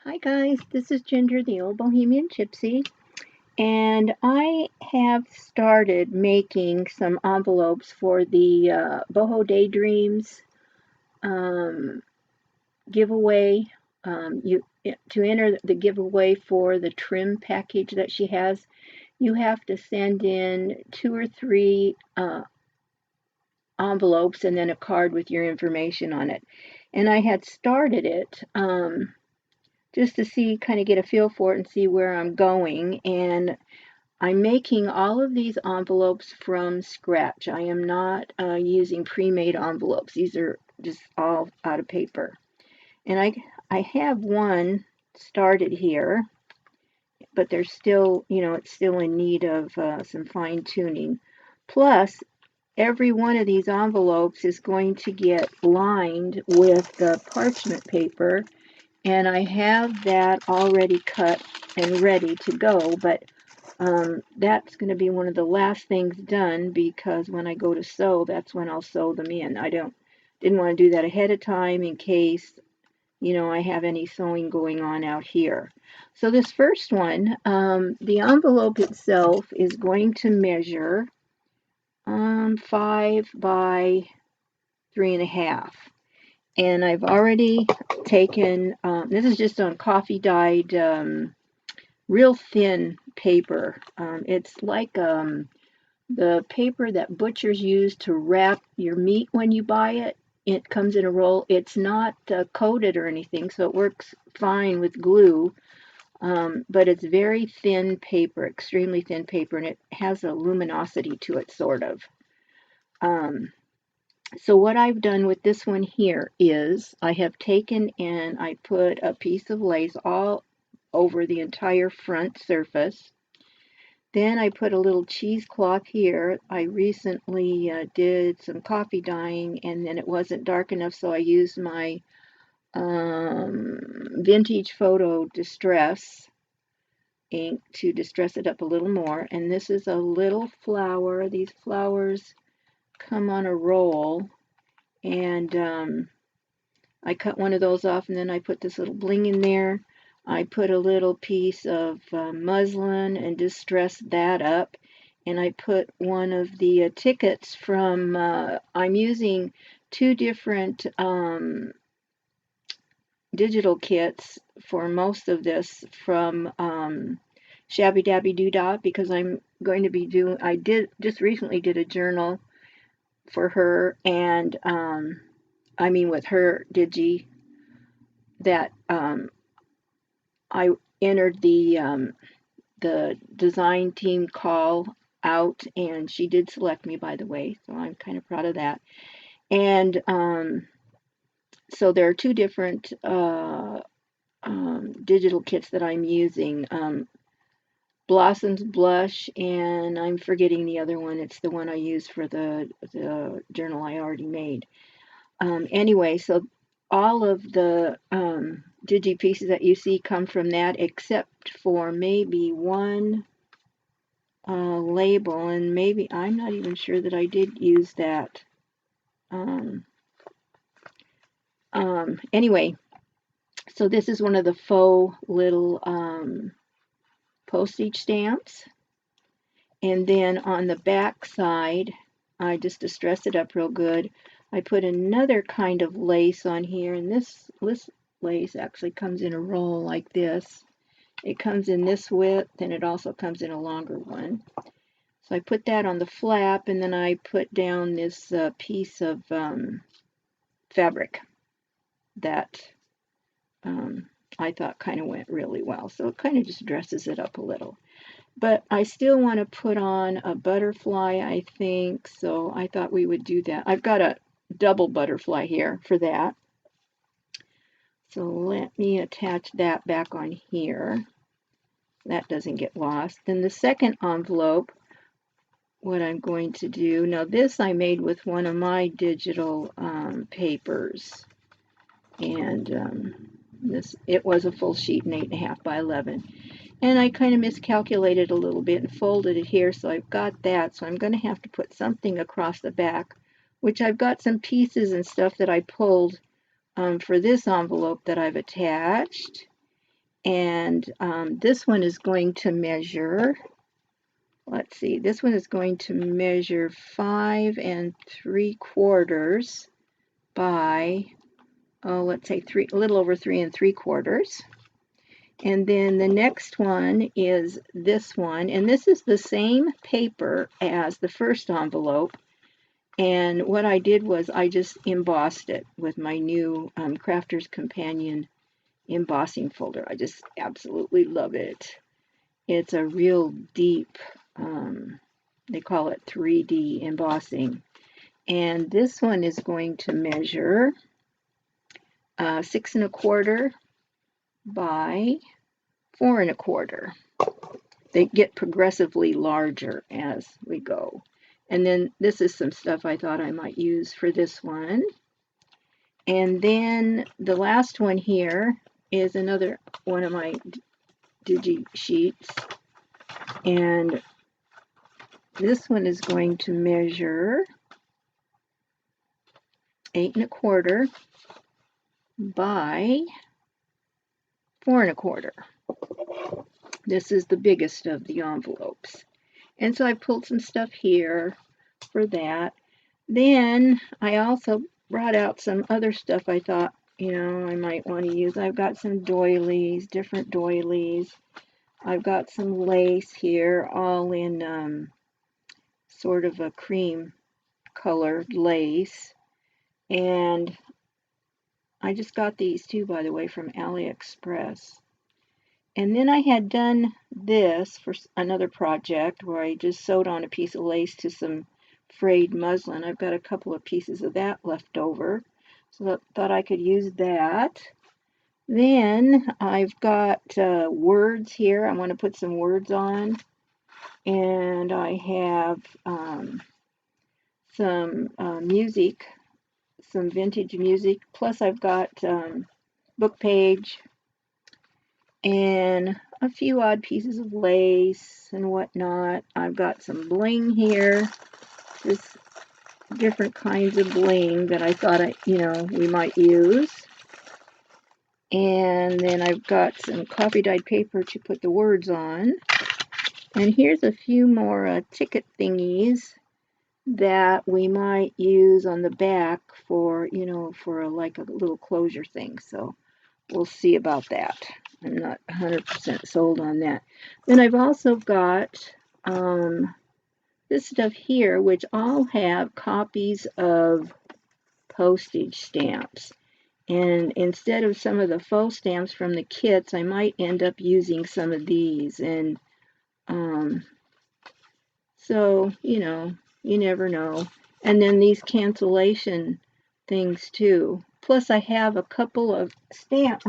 Hi guys, this is Ginger, the old Bohemian Gypsy, and I have started making some envelopes for the Boho Daydreams um, giveaway. To enter the giveaway for the trim package that she has, you have to send in 2 or 3 envelopes and then a card with your information on it. And I had started it. Just to see, kind of get a feel for it and see where I'm going. And I'm making all of these envelopes from scratch. I am not using pre-made envelopes. These are just all out of paper. And I have one started here, but there's still, it's still in need of some fine tuning. Plus, every one of these envelopes is going to get lined with the parchment paper, and I have that already cut and ready to go, but that's going to be one of the last things done because when I go to sew, that's when I'll sew them in. Didn't want to do that ahead of time in case, I have any sewing going on out here. So this first one, the envelope itself is going to measure 5 by 3.5. And I've already taken, this is just on coffee dyed, real thin paper. It's like the paper that butchers use to wrap your meat when you buy it. It comes in a roll. It's not coated or anything, so it works fine with glue. But it's very thin paper, extremely thin paper, and it has a luminosity to it, sort of. So what I've done with this one here is I have taken and I put a piece of lace all over the entire front surface. Then I put a little cheesecloth here. I recently did some coffee dyeing and then it wasn't dark enough, so I used my Vintage Photo Distress ink to distress it up a little more. And this is a little flower. These flowers come on a roll, and I cut one of those off, and then I put this little bling in there. I put a little piece of muslin and distressed that up, and I put one of the tickets from, I'm using 2 different digital kits for most of this from Shabby Dabby Doodah, because I'm going to be doing, I did just recently did a journal for her, and I mean with her digi, that I entered the design team call out, and she did select me, by the way, so I'm kind of proud of that. And so there are 2 different digital kits that I'm using. Blossoms Blush, and I'm forgetting the other one. It's the one I use for the journal I already made. Anyway, so all of the digi pieces that you see come from that, except for maybe one label, and maybe I'm not even sure that I did use that. Um, anyway, so this is one of the faux little postage stamps, and then on the back side, I just distressed it up real good. I put another kind of lace on here, and this lace actually comes in a roll like this. It comes in this width, and it also comes in a longer one. So I put that on the flap, and then I put down this piece of fabric that I thought kind of went really well. So it kind of just dresses it up a little. But I still want to put on a butterfly, I think, so I thought we would do that. I've got a double butterfly here for that. So let me attach that back on here. That doesn't get lost. Then the second envelope, what I'm going to do, now this I made with one of my digital papers. And it was a full sheet, an 8.5 by 11. And I kind of miscalculated a little bit and folded it here, so I've got that. So I'm going to have to put something across the back, which I've got some pieces and stuff that I pulled for this envelope that I've attached. And this one is going to measure, let's see, this one is going to measure 5 3/4 by, oh, let's say a little over 3 3/4. And then the next one is this one, and this is the same paper as the first envelope. And what I did was I just embossed it with my new Crafter's Companion embossing folder. I just absolutely love it. It's a real deep, they call it 3D embossing. And this one is going to measure 6 1/4 by 4 1/4. They get progressively larger as we go. And then this is some stuff I thought I might use for this one. And then the last one here is another one of my digi sheets. And this one is going to measure 8 1/4 by 4 1/4. This is the biggest of the envelopes. And so I pulled some stuff here for that. Then I also brought out some other stuff I thought, I might want to use. I've got some doilies, different doilies. I've got some lace here, all in sort of a cream colored lace. And I just got these too, by the way, from AliExpress. And then I had done this for another project where I just sewed on a piece of lace to some frayed muslin. I've got a couple of pieces of that left over, so I thought I could use that. Then I've got words here. I want to put some words on. And I have some music, some vintage music. Plus I've got book page and a few odd pieces of lace and whatnot. I've got some bling here, just different kinds of bling that I thought we might use. And then I've got some coffee dyed paper to put the words on. And here's a few more ticket thingies that we might use on the back for, for like a little closure thing. So we'll see about that. I'm not 100% sold on that. Then I've also got this stuff here, which all have copies of postage stamps. And instead of some of the faux stamps from the kits, I might end up using some of these. And so, you never know. And then these cancellation things too. Plus I have a couple of stamp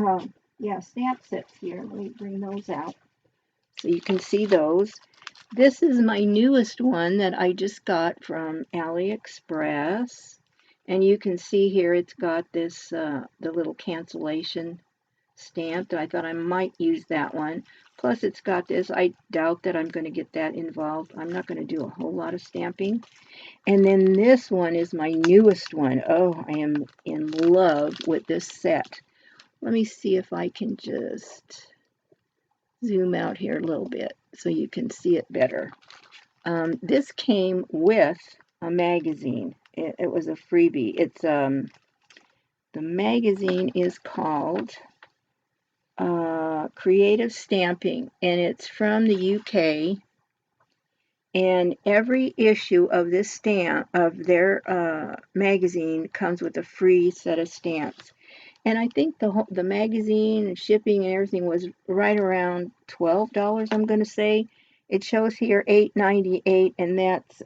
sets here. Let me bring those out so you can see those. This is my newest one that I just got from AliExpress. And you can see here it's got this, the little cancellation stamp. I thought I might use that one. Plus it's got this. I doubt that I'm going to get that involved. I'm not going to do a whole lot of stamping. And then this one is my newest one. Oh, I am in love with this set. Let me see if I can just zoom out here a little bit so you can see it better. This came with a magazine. It was a freebie. It's the magazine is called Creative Stamping, and it's from the UK. And every issue of this stamp of their magazine comes with a free set of stamps. And I think the magazine and shipping and everything was right around $12. I'm going to say it shows here $8.98, and that's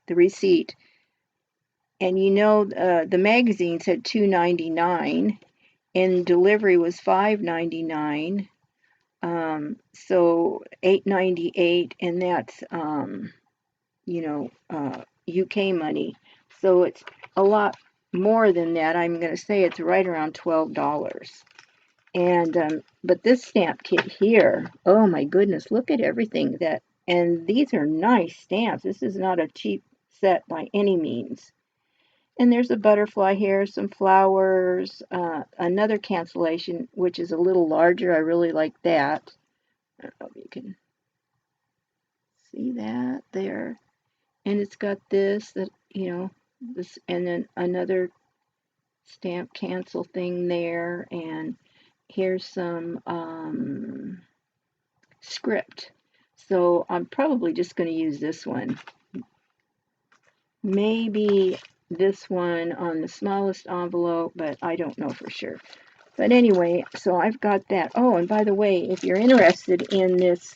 the receipt. And the magazine said $2.99, and delivery was $5.99. So $8.98, and that's UK money. So it's a lot more than that. I'm going to say it's right around $12. And but this stamp kit here, oh my goodness, look at everything and these are nice stamps. This is not a cheap set by any means. And there's a butterfly here, some flowers, another cancellation, which is a little larger. I really like that. I don't know if you can see that there. And it's got this, that, this, and then another stamp cancel thing there. And here's some script. So I'm probably just going to use this one. Maybe this one on the smallest envelope, but I don't know for sure. But anyway, so I've got that. Oh, and by the way, if you're interested in this,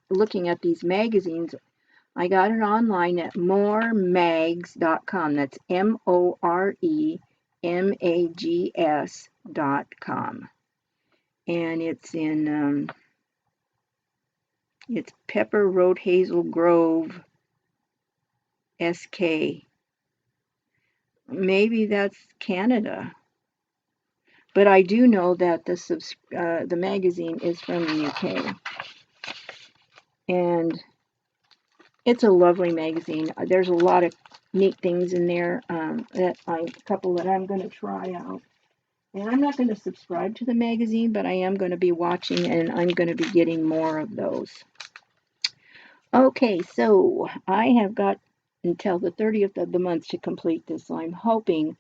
looking at these magazines, I got it online at moremags.com. That's MOREMAGS.com. And it's in, it's Pepper Road Hazel Grove, SK. Maybe that's Canada. But I do know that the magazine is from the UK. And it's a lovely magazine. There's a lot of neat things in there, a couple that I'm going to try out. And I'm not going to subscribe to the magazine, but I am going to be watching, and I'm going to be getting more of those. Okay, so I have got until the 30th of the month to complete this, so I'm hoping,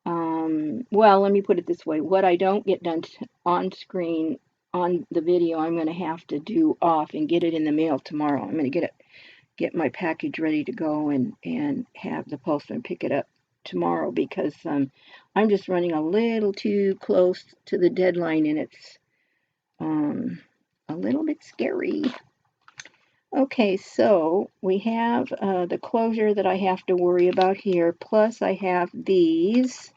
well, let me put it this way. What I don't get done on screen on the video, I'm going to have to do off and get it in the mail tomorrow. I'm going to get my package ready to go and have the postman pick it up tomorrow, because I'm just running a little too close to the deadline, and it's a little bit scary. Okay, so we have the closure that I have to worry about here, plus I have these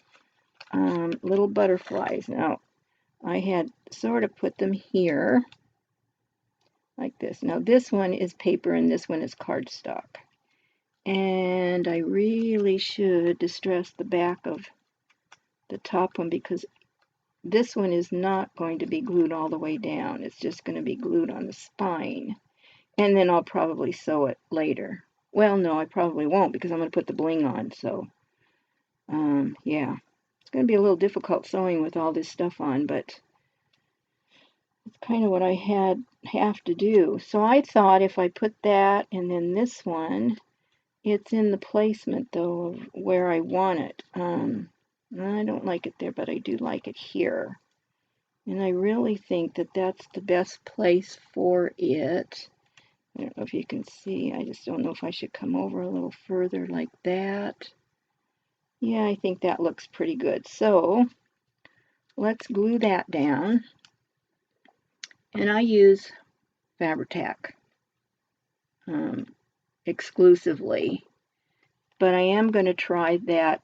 little butterflies. Now, I had sort of put them here like this. Now, this one is paper and this one is cardstock. And I really should distress the back of the top one, because this one is not going to be glued all the way down. It's just going to be glued on the spine. And then I'll probably sew it later. Well, no, I probably won't, because I'm going to put the bling on. So, yeah. It's going to be a little difficult sewing with all this stuff on, but it's kind of what I have to do. So I thought if I put that and then this one, it's in the placement, though, of where I want it. I don't like it there, but I do like it here. And I really think that that's the best place for it. I don't know if you can see. I just don't know if I should come over a little further like that. Yeah, I think that looks pretty good. So let's glue that down. And I use Fabri-Tac exclusively. But I am going to try that,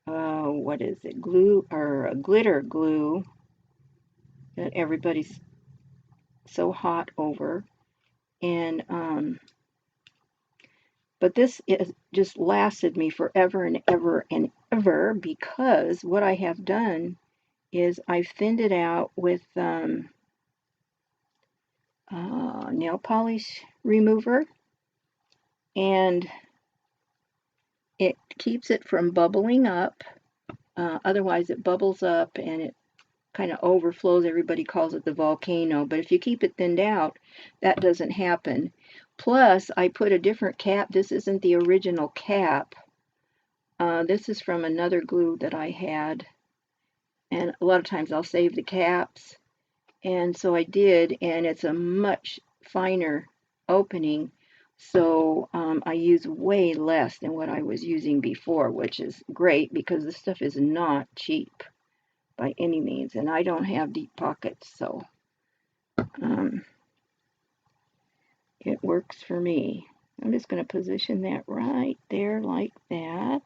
what is it, glue, or glitter glue that everybody's so hot over. And, but this is just lasted me forever and ever and ever, because what I have done is I've thinned it out with nail polish remover, and it keeps it from bubbling up. Otherwise it bubbles up and it kind of overflows. Everybody calls it the volcano, but if you keep it thinned out, that doesn't happen. Plus, I put a different cap. This isn't the original cap. This is from another glue that I had, and a lot of times I'll save the caps, and so I did, and it's a much finer opening, so I use way less than what I was using before, which is great, because this stuff is not cheap by any means, and I don't have deep pockets, so it works for me. I'm just going to position that right there like that,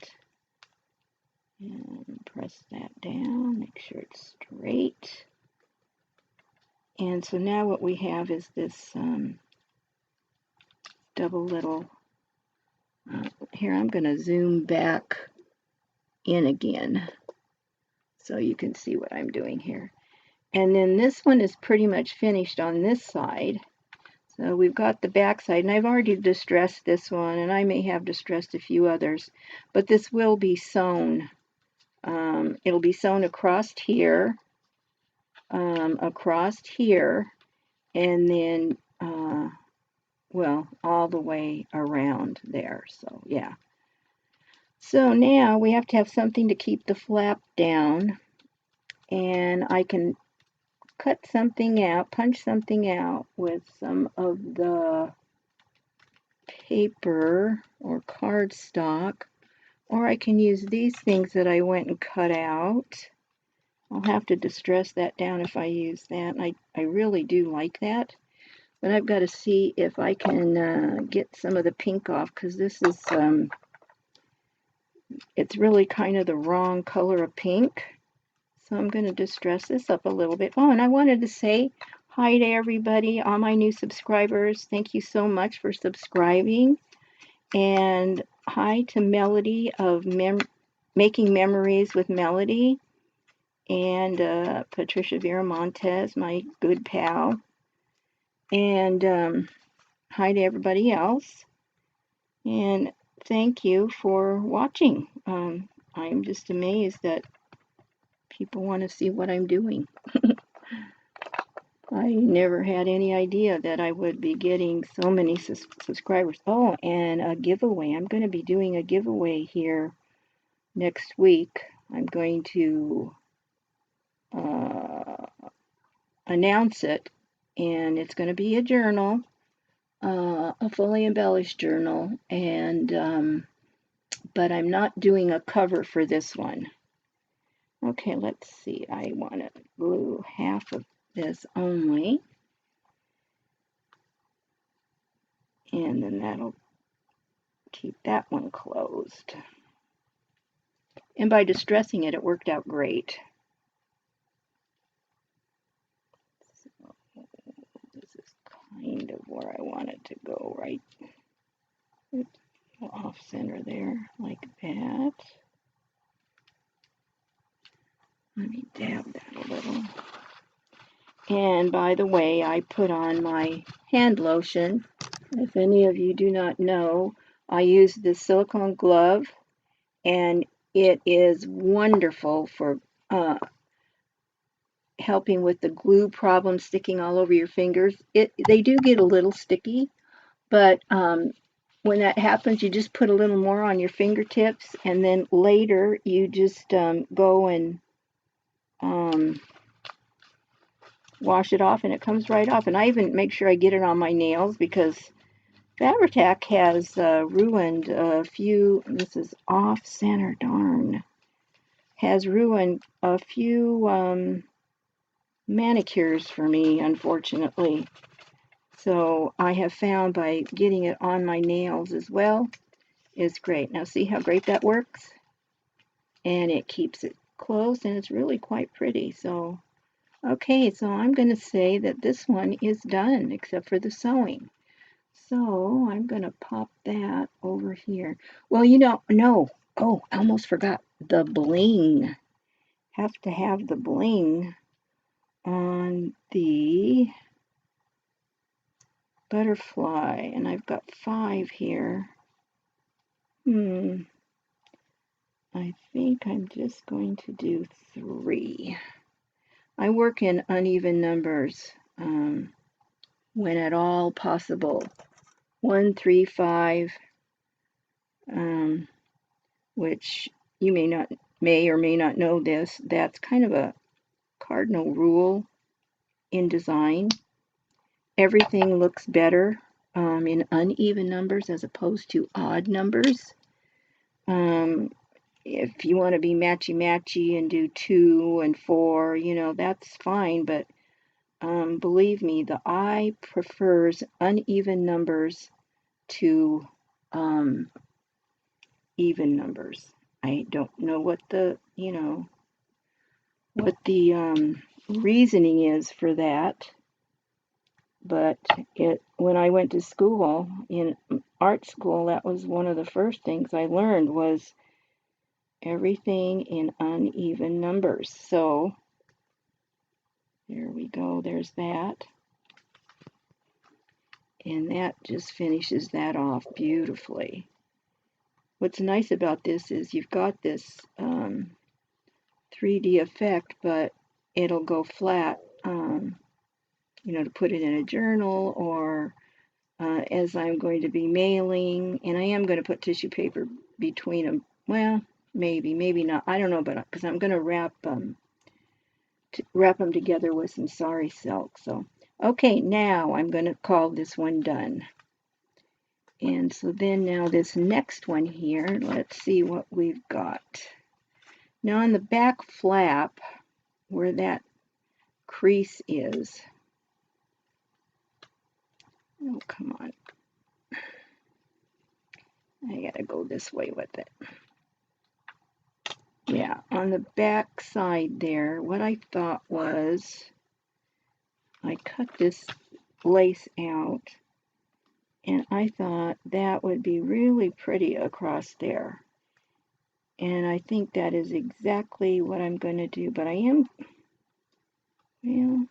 and press that down, make sure it's straight. And so now what we have is this double little, here I'm going to zoom back in again so you can see what I'm doing here. And then this one is pretty much finished on this side. So So we've got the back side, and I've already distressed this one, and I may have distressed a few others, but this will be sewn. It'll be sewn across here, and then, well, all the way around there. So, yeah. So now we have to have something to keep the flap down, and I can cut something out, punch something out with some of the paper or cardstock, or I can use these things that I went and cut out. I'll have to distress that down if I use that. I really do like that, but I've got to see if I can get some of the pink off, because this is, it's really kind of the wrong color of pink. So I'm going to distress this up a little bit. Oh, and I wanted to say hi to everybody, all my new subscribers. Thank you so much for subscribing. And hi to Melody of Making Memories with Melody, and Patricia Viramontes, my good pal. And hi to everybody else. And thank you for watching. I'm just amazed that people want to see what I'm doing. I never had any idea that I would be getting so many subscribers. Oh, and a giveaway. I'm going to be doing a giveaway here next week. I'm going to announce it, and it's going to be a journal, a fully embellished journal, and but I'm not doing a cover for this one. Okay, let's see. I want to glue half of this only, and then that'll keep that one closed. And by distressing it, it worked out great. So this is kind of where I want it to go, right? Oops, off center there, like that. Let me dab that a little. And by the way, I put on my hand lotion. If any of you do not know, I use this silicone glove, and it is wonderful for helping with the glue problem sticking all over your fingers. They do get a little sticky, but when that happens, you just put a little more on your fingertips, and then later you just go and wash it off, and it comes right off. And I even make sure I get it on my nails, because Fabri-Tac has ruined a few, this is off center, darn, has ruined a few manicures for me, unfortunately. So I have found by getting it on my nails as well is great. Now see how great that works? And it keeps it closed, and it's really quite pretty. So, okay, so I'm going to say that this one is done, except for the sewing. So I'm going to pop that over here. Well, no. Oh, I almost forgot the bling. Have to have the bling on the butterfly, and I've got 5 here. I think I'm just going to do 3. I work in uneven numbers when at all possible. 1, 3, 5, which you may or may not know this. That's kind of a cardinal rule in design. Everything looks better in uneven numbers as opposed to odd numbers. If you want to be matchy-matchy and do 2 and 4, that's fine, but believe me, the eye prefers uneven numbers to even numbers. I don't know what the reasoning is for that, but when I went to school, in art school, that was one of the first things I learned, was everything in uneven numbers. So there we go, there's that. And that just finishes that off beautifully. What's nice about this is you've got this 3D effect, but it'll go flat, you know, to put it in a journal or as I'm going to be mailing, and I am going to put tissue paper between them. Well, maybe not. I don't know, but because I'm going to wrap them together with some sari silk. So, okay, now I'm going to call this one done. And so then now this next one here, let's see what we've got. Now on the back flap, where that crease is, oh, come on. I gotta go this way with it. Yeah, on the back side there, what I thought was I cut this lace out, and I thought that would be really pretty across there. And I think that is exactly what I'm going to do, but I am, well,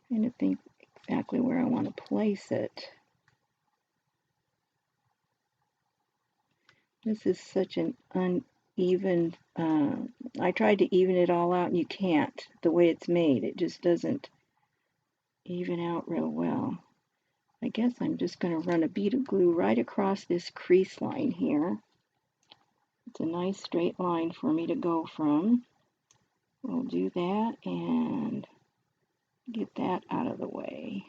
trying to think exactly where I want to place it. This is such an uneven, I tried to even it all out and you can't. The way it's made, it just doesn't even out real well. I guess I'm just going to run a bead of glue right across this crease line here. It's a nice straight line for me to go from. We'll do that and get that out of the way,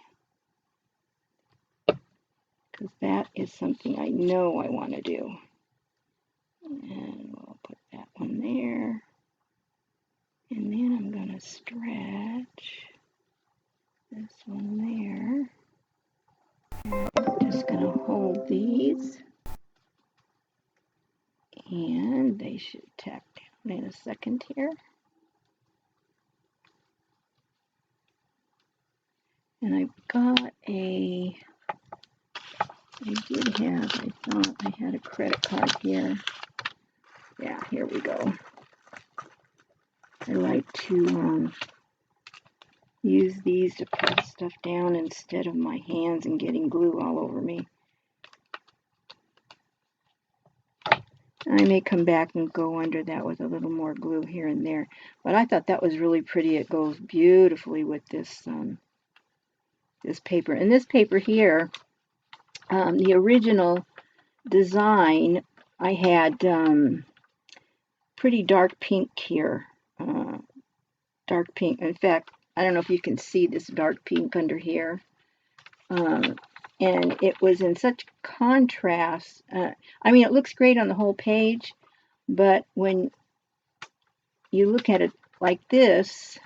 because that is something I know I want to do. And we'll put that one there. And then I'm going to stretch this one there. And I'm just going to hold these. And they should tack down in a second here. And I've got I thought I had a credit card here. Yeah, here we go. I like to use these to press stuff down instead of my hands and getting glue all over me. I may come back and go under that with a little more glue here and there. But I thought that was really pretty. It goes beautifully with this this paper. And this paper here, the original design, I had pretty dark pink here. Dark pink. In fact, I don't know if you can see this dark pink under here. And it was in such contrast. I mean, it looks great on the whole page, but when you look at it like this,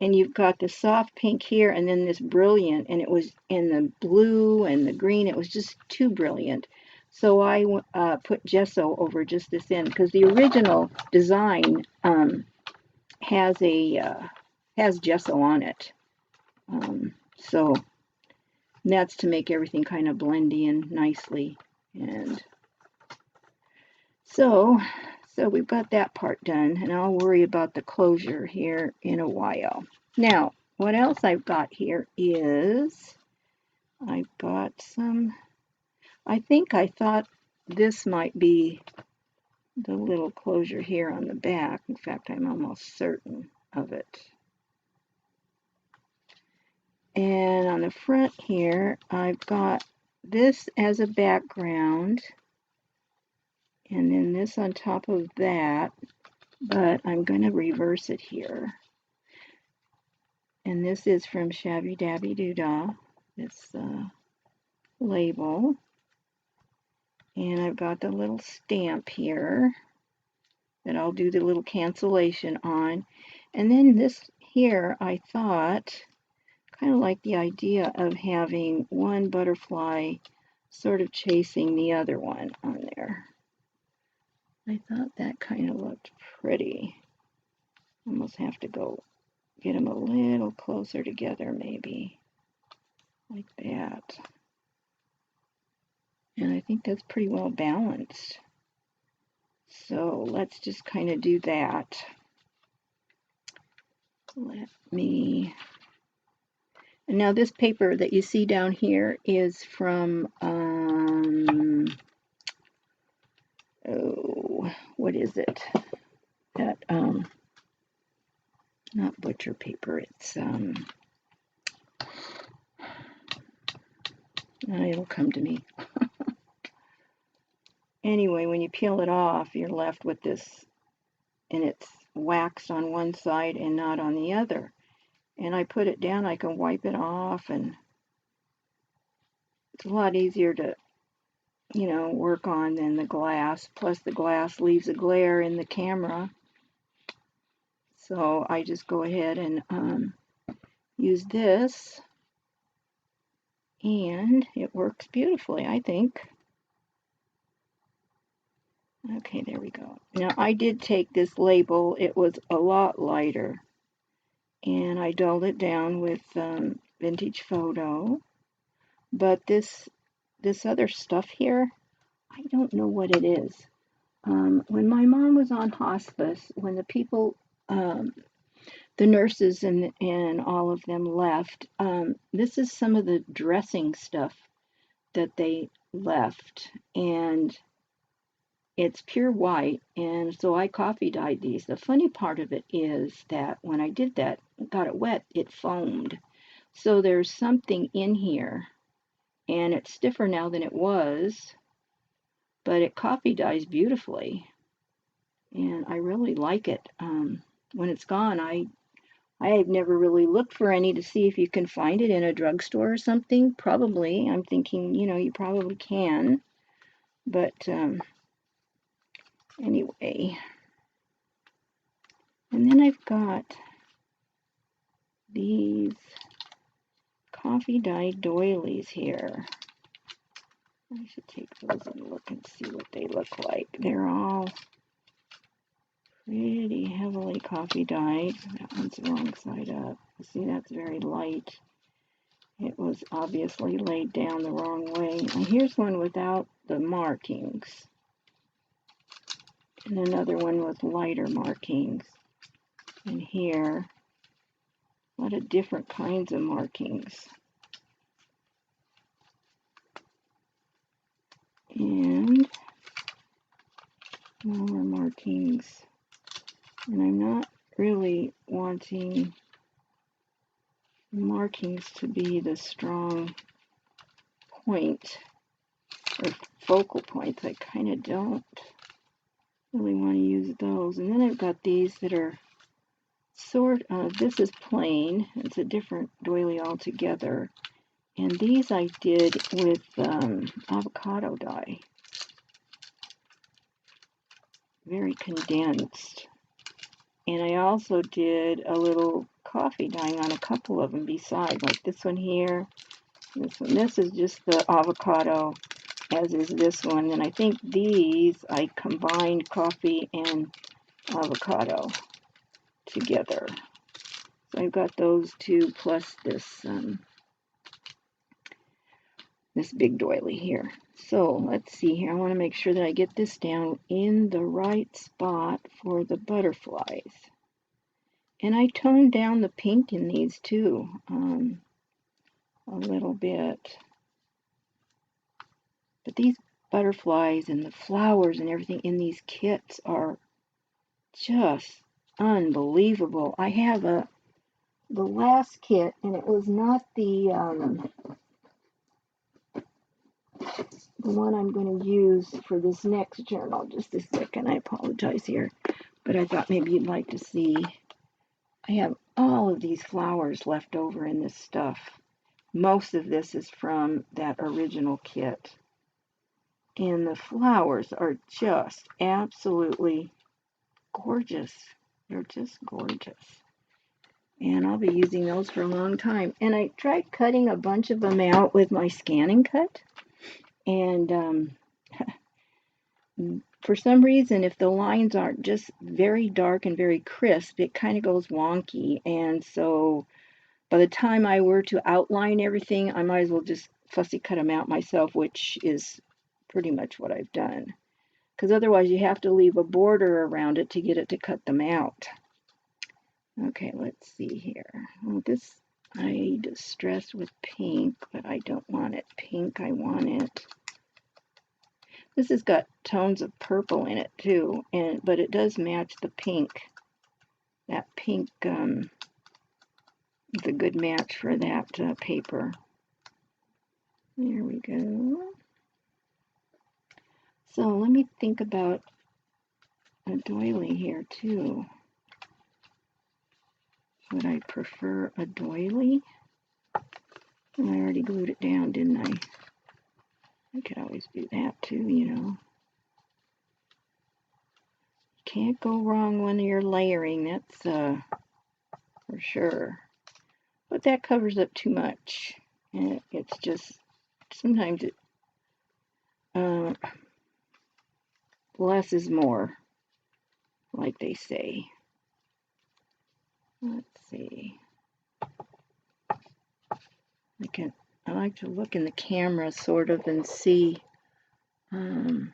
and you've got the soft pink here, and then this brilliant, and it was in the blue and the green, it was just too brilliant. So I put gesso over just this end, because the original design has gesso on it. So that's to make everything kind of blend in nicely. And so we've got that part done, and I'll worry about the closure here in a while. Now, what else I've got here is I've got some, I thought this might be the little closure here on the back. In fact, I'm almost certain of it. And on the front here, I've got this as a background, and then this on top of that, but I'm going to reverse it here. And this is from Shabby Dabby Doo-Dah, this label. And I've got the little stamp here that I'll do the little cancellation on. And then this here, I thought, kind of like the idea of having one butterfly sort of chasing the other one on there. I thought that kind of looked pretty. Almost have to go get them a little closer together, maybe like that. And I think that's pretty well balanced. So let's just kind of do that. Let me And now this paper that you see down here is from, oh, what is it? That, not butcher paper, it's, it'll come to me. Anyway, when you peel it off, you're left with this, and it's waxed on one side and not on the other. And I put it down, I can wipe it off, and it's a lot easier to, you know, work on than the glass. Plus the glass leaves a glare in the camera. So I just go ahead and use this, and it works beautifully, I think. Okay, there we go. Now I did take this label, it was a lot lighter, and I dulled it down with Vintage Photo. But this other stuff here, I don't know what it is. When my mom was on hospice, when the people, the nurses and all of them left, this is some of the dressing stuff that they left, and it's pure white, and so I coffee dyed these. The funny part of it is that when I did that, got it wet, it foamed. So there's something in here, and it's stiffer now than it was, but it coffee dyes beautifully, and I really like it. When it's gone, I've never really looked for any to see if you can find it in a drugstore or something. Probably, I'm thinking, you know, you probably can, but anyway. And then I've got these coffee dyed doilies here. I should take those and look and see what they look like. They're all pretty heavily coffee dyed. That one's the wrong side up. See, that's very light. It was obviously laid down the wrong way. And here's one without the markings. And another one with lighter markings. And here, a lot of different kinds of markings. And more markings. And I'm not really wanting markings to be the strong point or focal points. I kind of don't really want to use those. And then I've got these that are sort of, this is plain, it's a different doily altogether. And these I did with avocado dye. Very condensed. And I also did a little coffee dyeing on a couple of them beside, like this one here, this one. This is just the avocado, as is this one. And I think these, I combined coffee and avocado together. So I've got those two plus this this big doily here. So let's see here. I want to make sure that I get this down in the right spot for the butterflies. And I toned down the pink in these too, a little bit. But these butterflies and the flowers and everything in these kits are just unbelievable. I have the last kit, and it was not the one I'm going to use for this next journal. Just a second, I apologize here, but I thought maybe you'd like to see. I have all of these flowers left over in this stuff. Most of this is from that original kit. And the flowers are just absolutely gorgeous. They're just gorgeous. And I'll be using those for a long time. And I tried cutting a bunch of them out with my Scan & Cut. And for some reason, if the lines aren't just very dark and very crisp, it kind of goes wonky. And so by the time I were to outline everything, I might as well just fussy cut them out myself, which is pretty much what I've done. Because otherwise you have to leave a border around it to get it to cut them out. Okay, let's see here. Oh, this I distressed with pink, but I don't want it pink. I want it. This has got tones of purple in it too, but it does match the pink. That pink is a good match for that paper. There we go. So let me think about a doily here too. Would I prefer a doily? I already glued it down, didn't I? I could always do that too, you know. Can't go wrong when you're layering, that's for sure. But that covers up too much. And it's just, sometimes it, less is more, like they say. Let's see. I like to look in the camera sort of and see if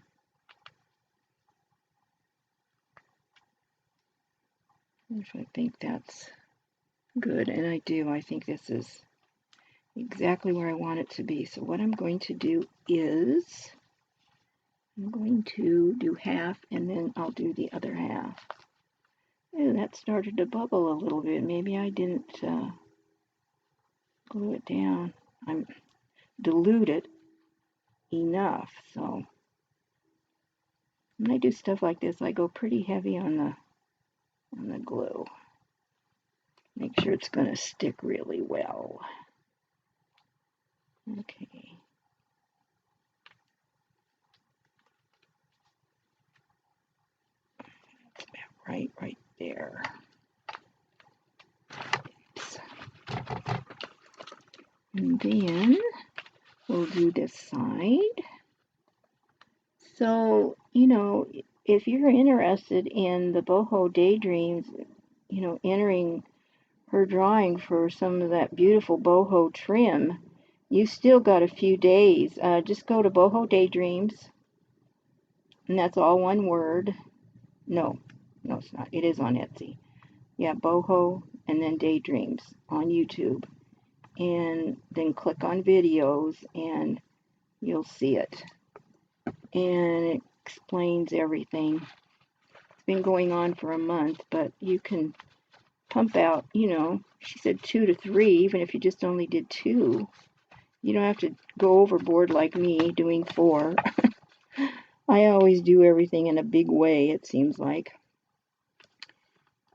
I think that's good, and I do. I think this is exactly where I want it to be. So what I'm going to do is I'm going to do half and then I'll do the other half. And that started to bubble a little bit. Maybe I didn't glue it down. I'm diluted enough. So when I do stuff like this, I go pretty heavy on the glue. Make sure it's going to stick really well. Okay. That's about right there. Oops. And then we'll do this side. So, you know, if you're interested in the Boho Daydreams, you know, entering her drawing for some of that beautiful boho trim, you still got a few days. Just go to Boho Daydreams, and that's all one word. No, it's not. It is on Etsy. Yeah, Boho and then Daydreams on YouTube. And then click on videos and you'll see it. And it explains everything. It's been going on for a month, but you can pump out, you know, she said 2 to 3, even if you just only did 2. You don't have to go overboard like me doing 4. I always do everything in a big way, it seems like.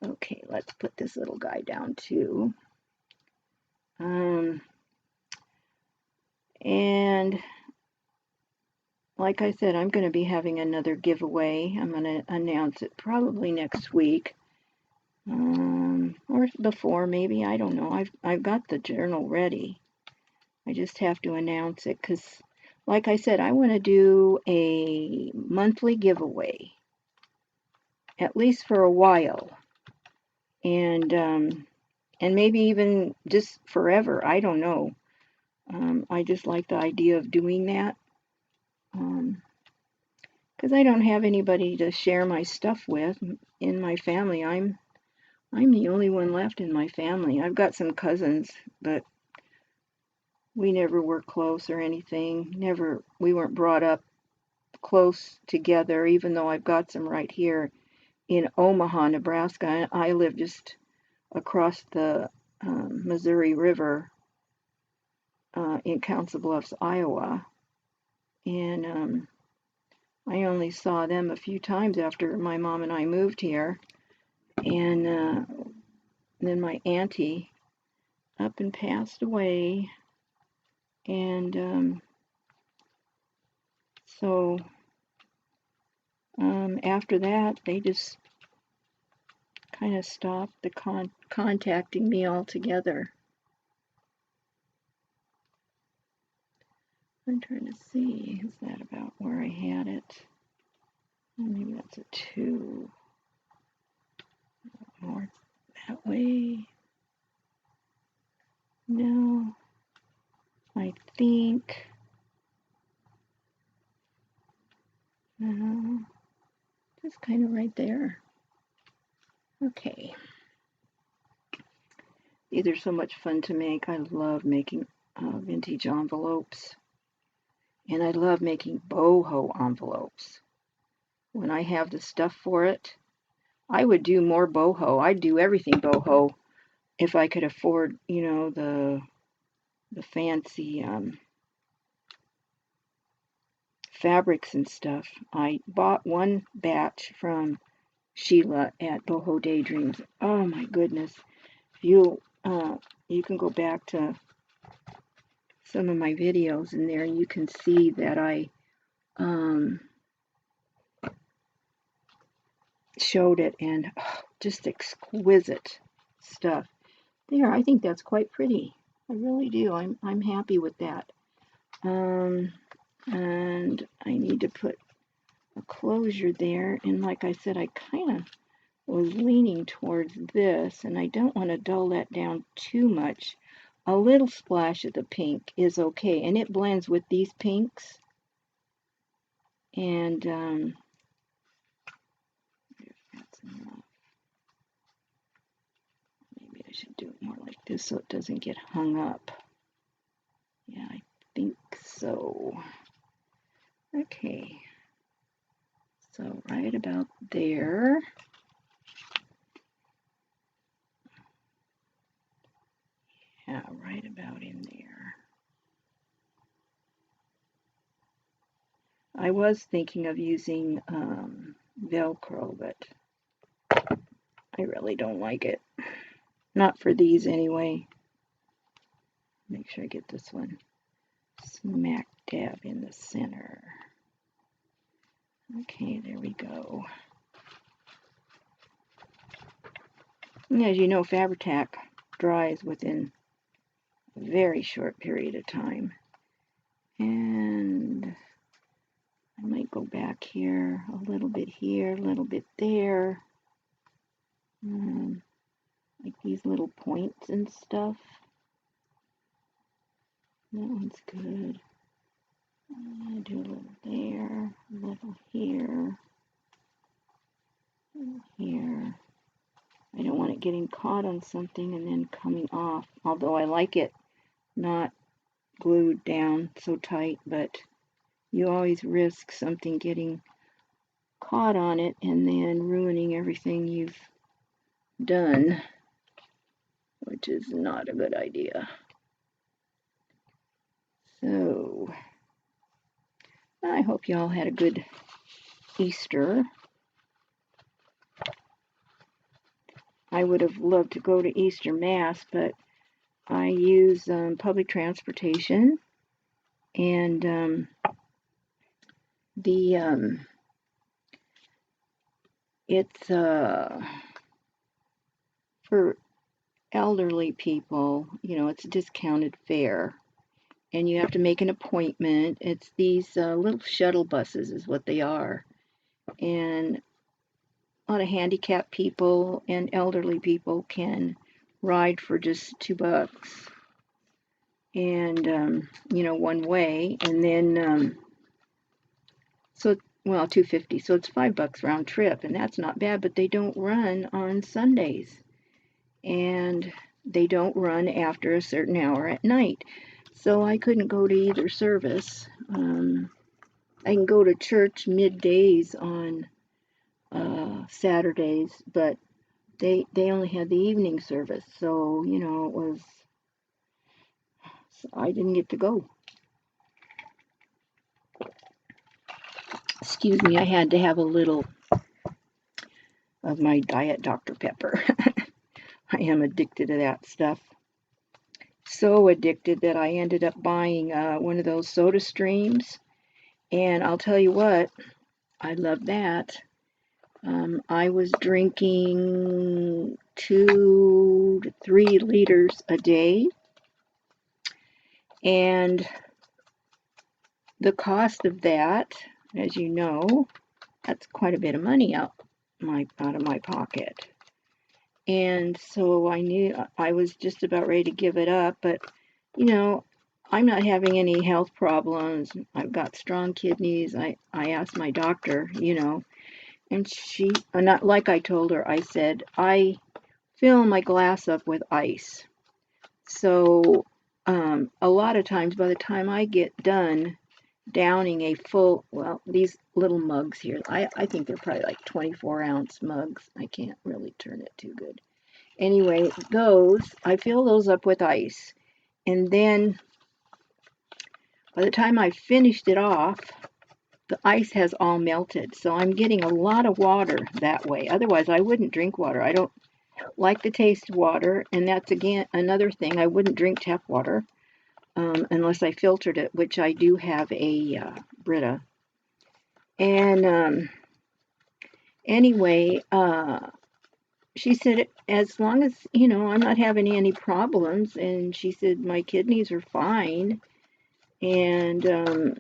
Okay, let's put this little guy down too. And like I said, I'm going to be having another giveaway. I'm going to announce it probably next week. Or before, maybe, I don't know. I've got the journal ready. I just have to announce it because, like I said, I want to do a monthly giveaway, at least for a while, and maybe even just forever. I don't know. I just like the idea of doing that because I don't have anybody to share my stuff with in my family. I'm the only one left in my family. I've got some cousins, but we never were close or anything. We weren't brought up close together, even though I've got some right here in Omaha, Nebraska. I live just across the Missouri River in Council Bluffs, Iowa. And I only saw them a few times after my mom and I moved here. And then my auntie up and passed away. And so after that, they just kind of stopped contacting me altogether. I'm trying to see, is that about where I had it? Maybe that's a 2. More that way. No, I think, no, just kind of right there. Okay. These are so much fun to make. I love making vintage envelopes. And I love making boho envelopes. When I have the stuff for it, I would do more boho. I'd do everything boho if I could afford, the fancy fabrics and stuff. I bought one batch from Sheila at Boho Daydreams. Oh my goodness! You can go back to some of my videos in there, and you can see that I showed it, and just exquisite stuff. There, I think that's quite pretty. I really do. I'm happy with that. And I need to put a closure there. And like I said, I kind of was leaning towards this, and I don't want to dull that down too much. A little splash of the pink is okay, and it blends with these pinks. And that's enough. Maybe I should do it more like this so it doesn't get hung up. Yeah, I think so. Okay, so right about there. Yeah, right about in there. I was thinking of using Velcro, but I really don't like it. Not for these anyway. Make sure I get this one smack dab in the center. Okay, there we go. And as you know, Fabri-Tac dries within a very short period of time. And I might go back here, a little bit here, a little bit there. Like these little points and stuff. That one's good. Do a little there, a little here, here. I don't want it getting caught on something and then coming off, although I like it not glued down so tight, but you always risk something getting caught on it and then ruining everything you've done, which is not a good idea. So, I hope y'all had a good Easter. I would have loved to go to Easter Mass, but I use public transportation, and it's for elderly people, it's a discounted fare, and you have to make an appointment. It's these little shuttle buses is what they are, and a lot of handicapped people and elderly people can ride for just $2, and one way, and then so well, $2.50, so it's $5 round trip, and that's not bad. But they don't run on Sundays, and they don't run after a certain hour at night. So I couldn't go to either service. I can go to church middays on Saturdays, but they only had the evening service, so it was, I didn't get to go. Excuse me, I had to have a little of my Diet Dr. Pepper. I am addicted to that stuff. So addicted that I ended up buying one of those Soda Streams, and I'll tell you what, I love that. I was drinking 2 to 3 liters a day, and the cost of that, as you know, that's quite a bit of money out of my pocket. And so I knew I was just about ready to give it up, but I'm not having any health problems. I've got strong kidneys. I asked my doctor, and she, not like I told her, I said, I fill my glass up with ice. So a lot of times by the time I get done downing a full, well, these little mugs here, I think they're probably like 24-ounce mugs. I can't really turn it too good. Anyway, those, I fill those up with ice. And then by the time I finished it off, the ice has all melted. So I'm getting a lot of water that way. Otherwise, I wouldn't drink water. I don't like the taste of water. And that's, again, another thing. I wouldn't drink tap water unless I filtered it, which I do have a Brita. And anyway, she said, as long as, you know, I'm not having any problems, and she said, my kidneys are fine. And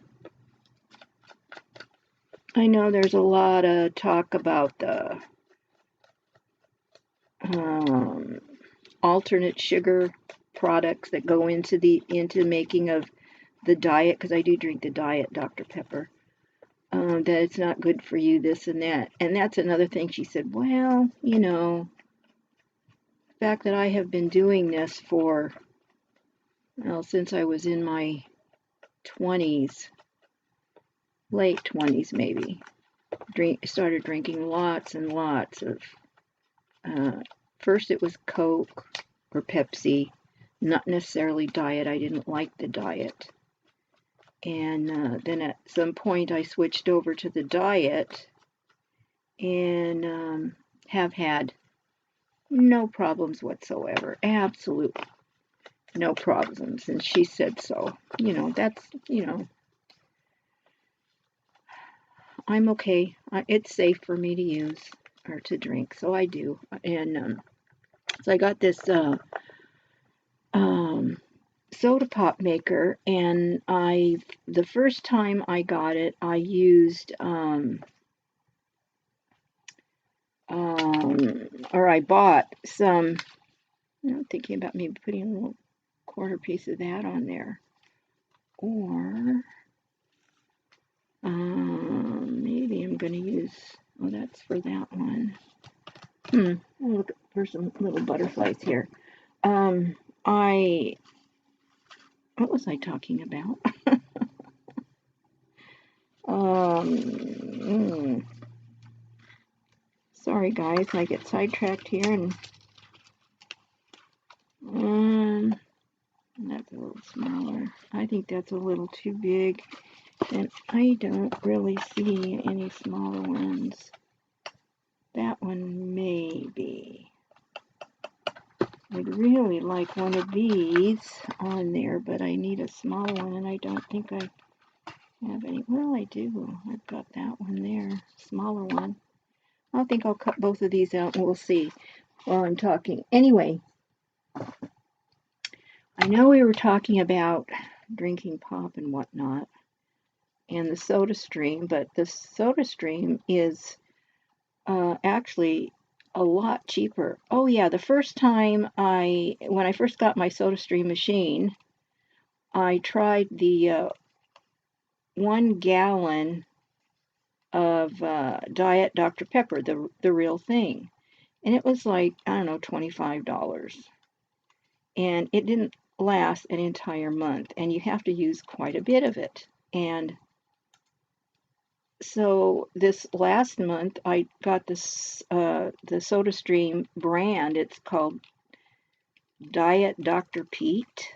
I know there's a lot of talk about the alternate sugar products that go into the making of the diet, because I do drink the diet Dr. Pepper. That it's not good for you, this and that. And that's another thing. She said, well, you know, the fact that I have been doing this for, well, since I was in my 20s, late 20s maybe, started drinking lots and lots of, first it was Coke or Pepsi, not necessarily diet. I didn't like the diet. And then at some point I switched over to the diet and have had no problems whatsoever. Absolute no problems. And she said so. You know, that's, you know, I'm okay. It's safe for me to use or to drink, so I do. And so I got this soda pop maker, and the first time I got it, I used or I bought some. I'm thinking about maybe putting a little quarter piece of that on there, or maybe I'm going to use. Oh, that's for that one. I'll look for some little butterflies here. What was I talking about? Sorry guys, I get sidetracked here, and that's a little smaller. I think that's a little too big, and I don't really see any smaller ones. That one maybe. I'd really like one of these on there, but I need a smaller one, and I don't think I have any. Well, I do. I've got that one there, smaller one. I think I'll cut both of these out, and we'll see while I'm talking. Anyway, I know we were talking about drinking pop and whatnot, and the Soda Stream, but the Soda Stream is actually a lot cheaper. Oh yeah, the first time when I first got my Soda Stream machine, I tried the 1 gallon of Diet Dr. Pepper, the real thing, and it was like, I don't know, $25, and it didn't last an entire month, and you have to use quite a bit of it. And so this last month I got this the SodaStream brand. It's called Diet Dr. Pete,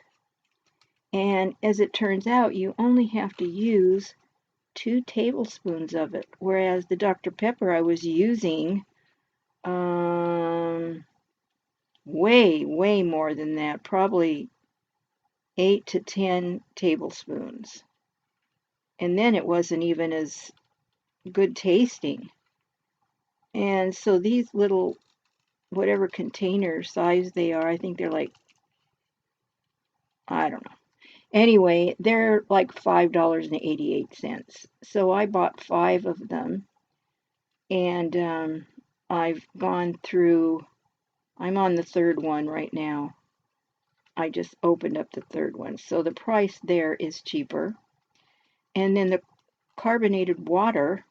and as it turns out, you only have to use 2 tablespoons of it, whereas the Dr. Pepper I was using way more than that, probably 8 to 10 tablespoons. And then it wasn't even as good tasting. And so these little, whatever container size they are, I think they're like, I don't know. Anyway, they're like $5.88. So I bought 5 of them, and I've gone through, I'm on the 3rd one right now. I just opened up the 3rd one. So the price there is cheaper. And then the carbonated water,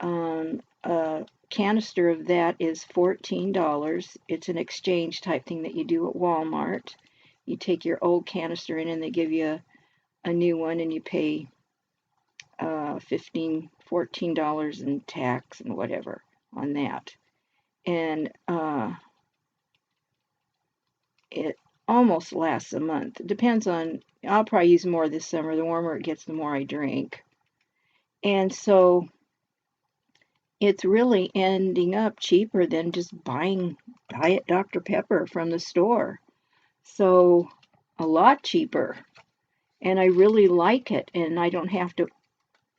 a canister of that is $14. It's an exchange type thing that you do at Walmart. you take your old canister in and they give you a new one, and you pay $14 in tax and whatever on that. And it almost lasts a month. It depends on, I'll probably use more this summer. The warmer it gets, the more I drink. And so it's really ending up cheaper than just buying Diet Dr. Pepper from the store. So a lot cheaper. And I really like it. And I don't have to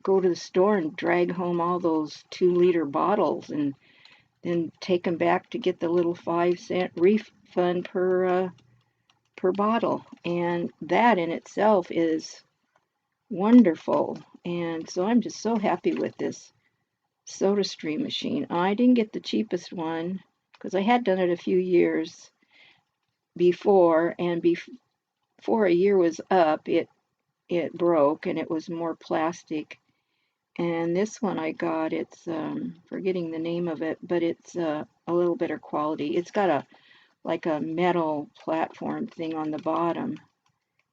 go to the store and drag home all those 2-liter bottles and then take them back to get the little 5-cent refund per bottle. And that in itself is wonderful. And so I'm just so happy with this SodaStream machine. I didn't get the cheapest one because I had done it a few years before, and before a year was up, it broke, and it was more plastic. And this one I got, it's forgetting the name of it, but it's a little better quality. It's got like a metal platform thing on the bottom,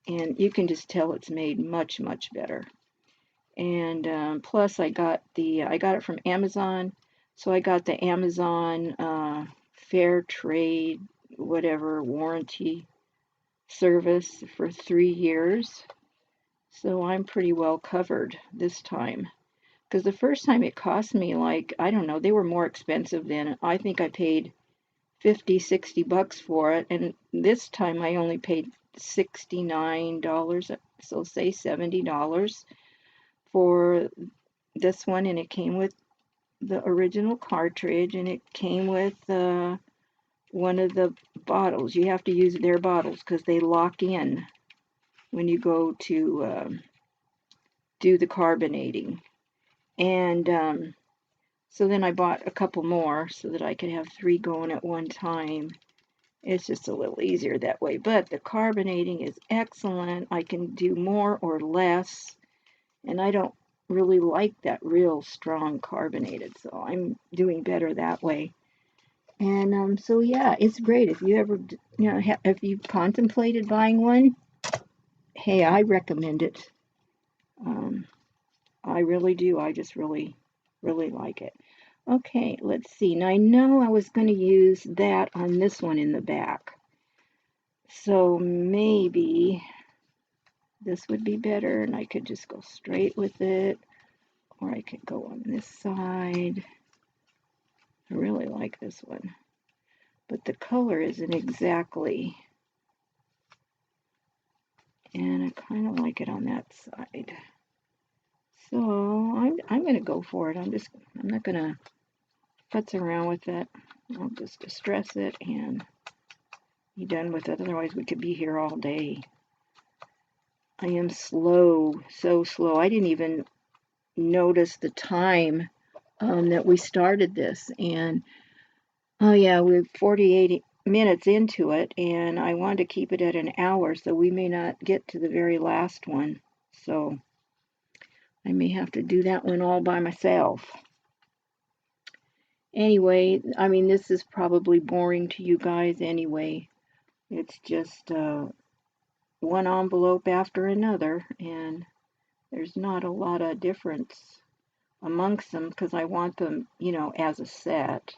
and you can just tell it's made much, much better. And plus I got it from Amazon, so I got the Amazon Fair Trade whatever warranty service for 3 years. So I'm pretty well covered this time. Because the first time it cost me, like, I don't know, they were more expensive then. I think I paid $50-$60 for it, and this time I only paid $69, so say $70 for this one, and it came with the original cartridge, and it came with one of the bottles. You have to use their bottles because they lock in when you go to do the carbonating. And so then I bought a couple more so that I could have 3 going at one time. It's just a little easier that way. But the carbonating is excellent. I can do more or less. And I don't really like that real strong carbonated. So I'm doing better that way. And so yeah, it's great. If you ever, if you've contemplated buying one, hey, I recommend it. I really do. I just really, really like it. Okay, let's see. Now I know I was going to use that on this one in the back. So maybe this would be better, and I could just go straight with it. Or I could go on this side. I really like this one. But the color isn't exactly. And I kind of like it on that side. So I'm going to go for it. I'm not going to futz around with it. I'll just distress it and be done with it. Otherwise we could be here all day. I am slow, so slow. I didn't even notice the time that we started this. And oh yeah, we're 48 minutes into it, and I wanted to keep it at an hour, so we may not get to the very last one. So I may have to do that one all by myself. Anyway, I mean, this is probably boring to you guys anyway. It's just one envelope after another, and there's not a lot of difference amongst them because I want them, as a set.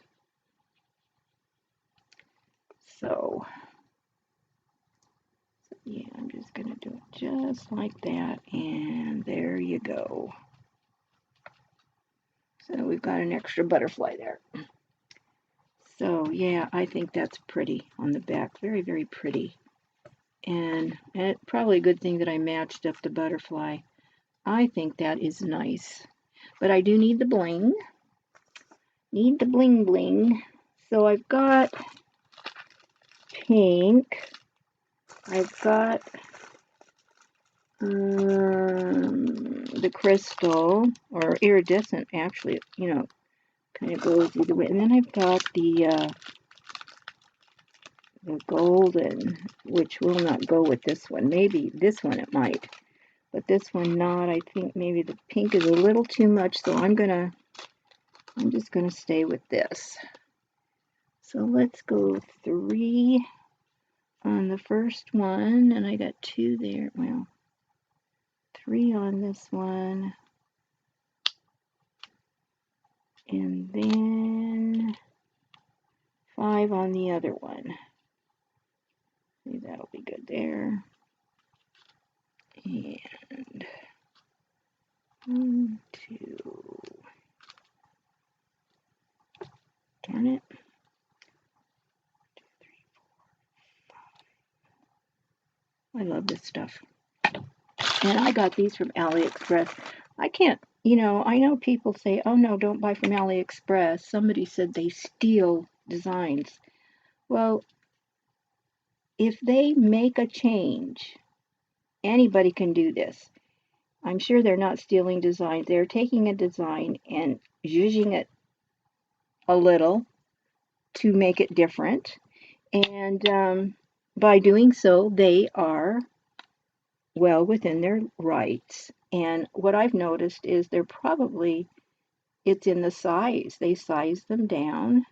So yeah, I'm just going to do it just like that, and there you go. So we've got an extra butterfly there. So yeah, I think that's pretty on the back. Very, very pretty. And it's probably a good thing that I matched up the butterfly. I think that is nice. But I do need the bling. Need the bling bling. So I've got pink. I've got the crystal, or iridescent, actually, kind of goes either way. And then I've got the golden, which will not go with this one. Maybe this one it might, but this one not. I think maybe the pink is a little too much, so I'm just gonna stay with this. So let's go 3 on the first one, and I got 2 there. Well, 3 on this one, and then 5 on the other one. See, that'll be good there. And 1, 2. Darn it. 2, 3, 4, 5. I love this stuff. And I got these from AliExpress. I can't, I know people say, oh no, don't buy from AliExpress. Somebody said they steal designs. Well, if they make a change, anybody can do this. I'm sure they're not stealing designs. They're taking a design and zhuzhing it a little to make it different. And by doing so, they are well within their rights. And what I've noticed is it's in the size. They size them down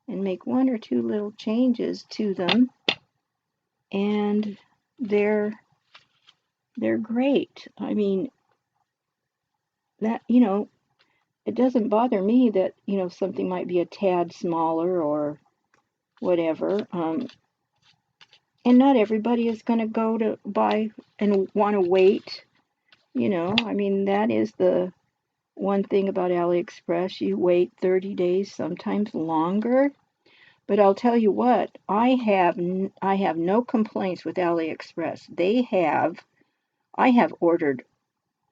and make 1 or 2 little changes to them, and they're great. I mean, that, it doesn't bother me that, something might be a tad smaller or whatever. And not everybody is going to go to buy and want to wait. I mean, that is the one thing about AliExpress. You wait 30 days, sometimes longer. But I'll tell you what, I have no complaints with AliExpress. I have ordered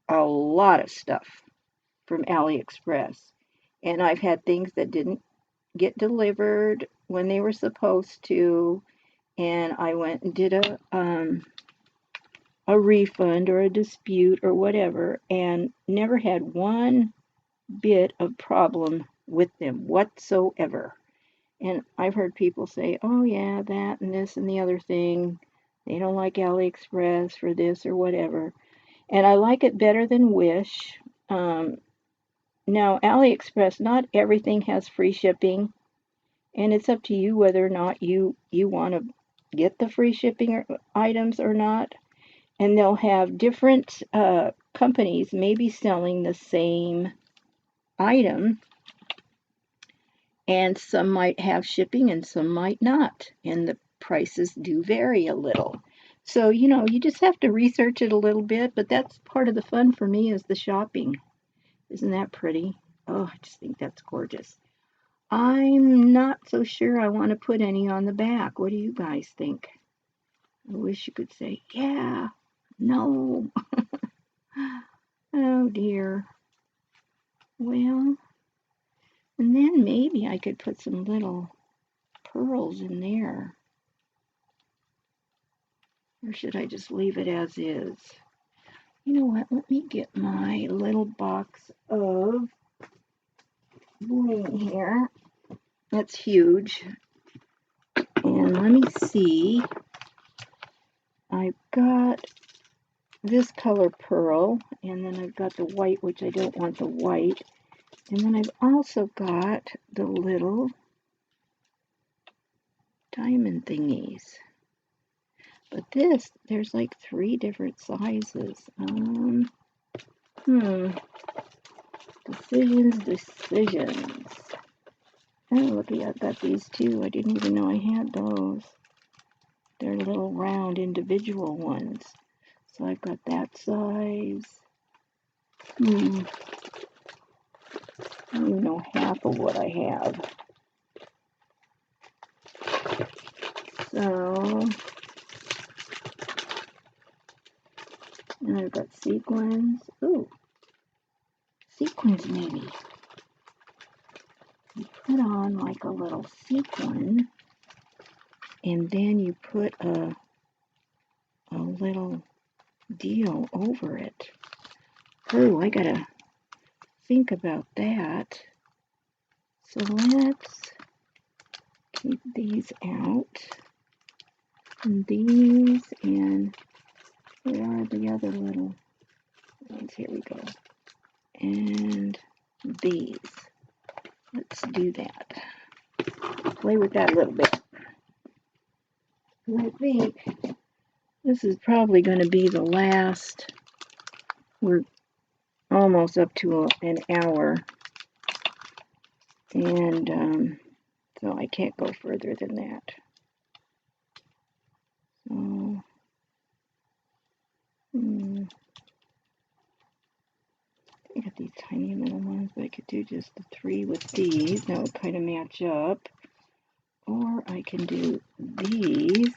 a lot of stuff from AliExpress, and I've had things that didn't get delivered when they were supposed to, and I went and did a refund or a dispute or whatever, and never had one bit of problem with them whatsoever. And I've heard people say, oh yeah, that and this and the other thing. They don't like AliExpress for this or whatever. And I like it better than Wish. Now, AliExpress, not everything has free shipping. And it's up to you whether or not you want to get the free shipping items or not. And they'll have different companies maybe selling the same item, and some might have shipping and some might not, and the prices do vary a little. So, you just have to research it a little bit, but that's part of the fun for me is the shopping. Isn't that pretty? Oh, I just think that's gorgeous. I'm not so sure I want to put any on the back. What do you guys think? I wish you could say, yeah, no. Oh dear. Well, and then maybe I could put some little pearls in there. Or should I just leave it as is? You know what? Let me get my little box of bling here. That's huge. And let me see. I've got this color pearl, and then I've got the white, which I don't want the white. And then I've also got the little diamond thingies. But there's like 3 different sizes. Decisions. Oh, look, I've got these too. I didn't even know I had those. They're little round individual ones. So I've got that size. I don't even know half of what I have. So, and I've got sequins. Ooh, sequins maybe. You put on like a little sequin, and then you put a little deal over it. Oh, I gotta think about that. So let's keep these out. And these, and where are the other little ones? Here we go. And these. Let's do that. Play with that a little bit. I think this is probably going to be the last. We're almost up to an hour, and so I can't go further than that. So, I got these tiny little ones, but I could do just the 3 with these. That would kind of match up. Or I can do these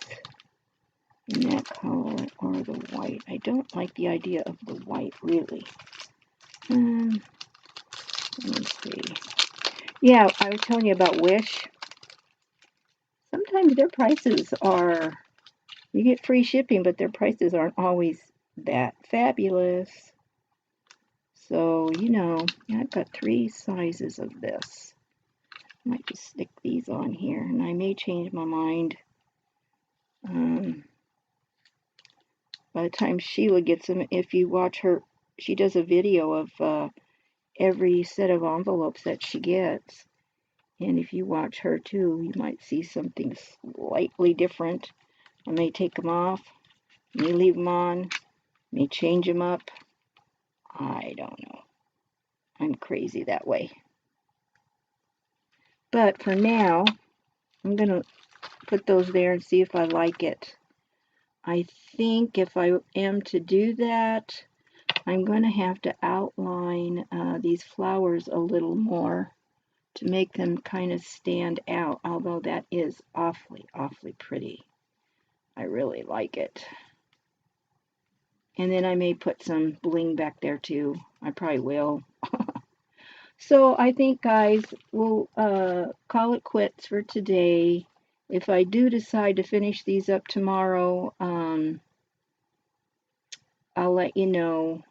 in that color or the white. I don't like the idea of the white, really. Let me see. Yeah, I was telling you about Wish. Sometimes their prices are, you get free shipping, but their prices aren't always that fabulous. So, you know, I've got 3 sizes of this. I might just stick these on here, and I may change my mind. By the time Sheila gets them, if you watch her, she does a video of every set of envelopes that she gets. And if you watch her too, you might see something slightly different. I may take them off, may leave them on, may change them up. I don't know. I'm crazy that way. But for now, I'm going to put those there and see if I like it. I think if I am to do that, I'm going to have to outline these flowers a little more to make them kind of stand out, although that is awfully, awfully pretty. I really like it. And then I may put some bling back there too. I probably will. So I think, guys, we'll call it quits for today. If I do decide to finish these up tomorrow, I'll let you know.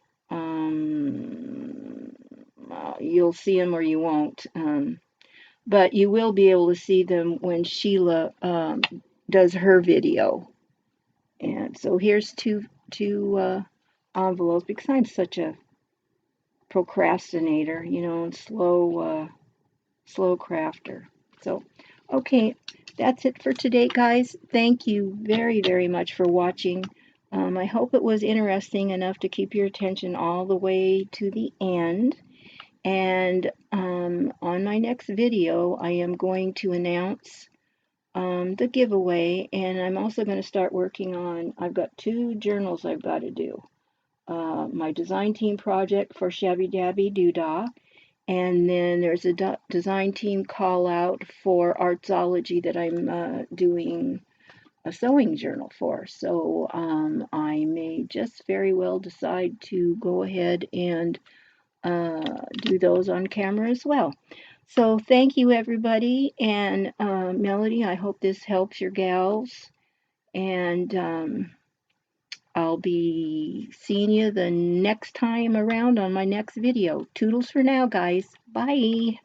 You'll see them or you won't. But you will be able to see them when Sheila does her video. And so here's two envelopes, because I'm such a procrastinator, you know, and slow crafter. So, okay, that's it for today, guys. Thank you very, very much for watching. I hope it was interesting enough to keep your attention all the way to the end. And on my next video, I am going to announce the giveaway, and I'm also going to start working on, I've got 2 journals I've got to do. My design team project for Shabby Dabby Doodah, and then there's a design team call out for Artsology that I'm doing a sewing journal for. So I may just very well decide to go ahead and do those on camera as well. So thank you, everybody. And Melody, I hope this helps your gals. And I'll be seeing you the next time around on my next video. Toodles for now, guys. Bye.